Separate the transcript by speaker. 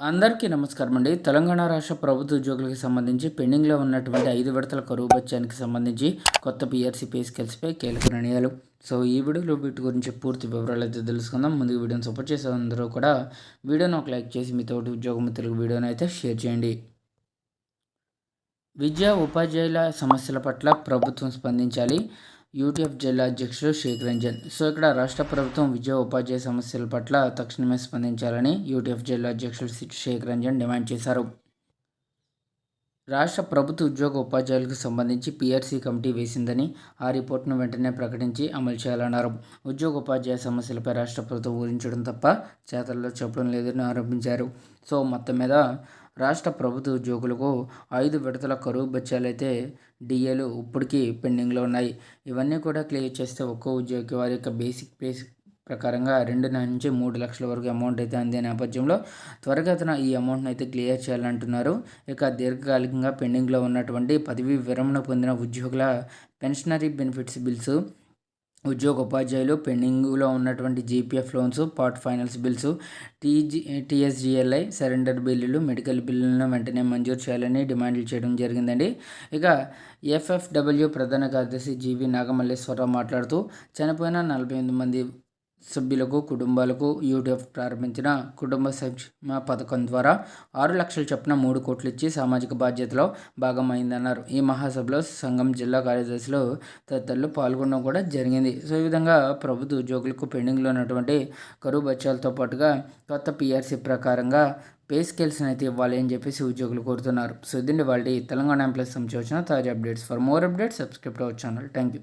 Speaker 1: అందరికీ నమస్కారం అండి. తెలంగాణ రాష్ట్ర ప్రభుత్వ ఉద్యోగులకు సంబంధించి పెండింగ్లో ఉన్నటువంటి 5 విడతల కరువు బత్యానికి సంబంధించి కొత్త పీఆర్సీ పే స్కేల్స్పై కీలక నిర్ణయాలు. సో ఈ వీడియోలో వీటి గురించి పూర్తి వివరాలు అయితే తెలుసుకుందాం. ముందుగా వీడియోని సపోర్ట్ చేసే అందరూ కూడా వీడియోని ఒక లైక్ చేసి మీ తోటి ఉద్యోగ మిత్రులకు వీడియోని అయితే షేర్ చేయండి. విద్యా ఉపాధ్యాయుల సమస్యల పట్ల ప్రభుత్వం స్పందించాలి. యూటీఎఫ్ జిల్లా అధ్యక్షుడు షేక్ రంజన్. సో ఇక్కడ రాష్ట్ర ప్రభుత్వం విద్యా ఉపాధ్యాయ సమస్యల పట్ల తక్షణమే స్పందించాలని యూటీఎఫ్ జిల్లా అధ్యక్షుడు షేక్ రంజన్ డిమాండ్ చేశారు. రాష్ట్ర ప్రభుత్వ ఉద్యోగ ఉపాధ్యాయులకు సంబంధించి పీఆర్సీ కమిటీ వేసిందని, ఆ రిపోర్ట్ను వెంటనే ప్రకటించి అమలు చేయాలన్నారు. ఉద్యోగ ఉపాధ్యాయ సమస్యలపై రాష్ట్ర ప్రభుత్వం ఊరించడం తప్ప చేతల్లో చెప్పడం లేదని ఆరోపించారు. సో మొత్తం మీద రాష్ట్ర ప్రభుత్వ ఉద్యోగులకు 5 విడతల కరువు బత్యాలైతే డిఏలు ఇప్పటికీ పెండింగ్లో ఉన్నాయి. ఇవన్నీ కూడా క్లియర్ చేస్తే ఒక్కో ఉద్యోగి వారి యొక్క బేసిక్ పే ప్రకారంగా 2 నుంచి 3 లక్షల వరకు అమౌంట్ అయితే అందే నేపథ్యంలో త్వరగతిన ఈ అమౌంట్ని అయితే క్లియర్ చేయాలంటున్నారు. ఇక దీర్ఘకాలికంగా పెండింగ్లో ఉన్నటువంటి పదవీ విరమణ పొందిన ఉద్యోగుల పెన్షనరీ బెనిఫిట్స్ బిల్స్, ఉద్యోగ ఉపాధ్యాయులు పెండింగ్లో ఉన్నటువంటి GPF loans, part finance bills, టీఎస్జీఎల్ఐ surrender బిల్లులు, మెడికల్ బిల్లులను వెంటనే మంజూరు చేయాలని డిమాండ్లు చేయడం జరిగిందండి. ఇక ఎఫ్ఎఫ్డబ్ల్యూ ప్రధాన కార్యదర్శి జీవి నాగమల్లేశ్వరరావు మాట్లాడుతూ చనిపోయిన 48 మంది సభ్యులకు కుటుంబాలకు యూటీఎఫ్ ప్రారంభించిన కుటుంబ సంక్షేమ పథకం ద్వారా 6 లక్షల చొప్పున 3 కోట్లు ఇచ్చి సామాజిక బాధ్యతలో భాగం అయిందన్నారు. ఈ మహాసభలో సంఘం జిల్లా కార్యదర్శులు తదితరులు పాల్గొనడం కూడా జరిగింది. సో ఈ విధంగా ప్రభుత్వ ఉద్యోగులకు పెండింగ్లో ఉన్నటువంటి కరువు బత్యాలతో పాటుగా కొత్త పీఆర్సీ ప్రకారంగా పే స్కేల్స్ని అయితే ఇవ్వాలి అని చెప్పేసి ఉద్యోగులు కోరుతున్నారు. సో ఇదండి వాళ్ళ తెలంగాణ ఎంప్లాయీస్ సంబంధించి వచ్చిన తాజా updates. For more updates subscribe to our channel. Thank you.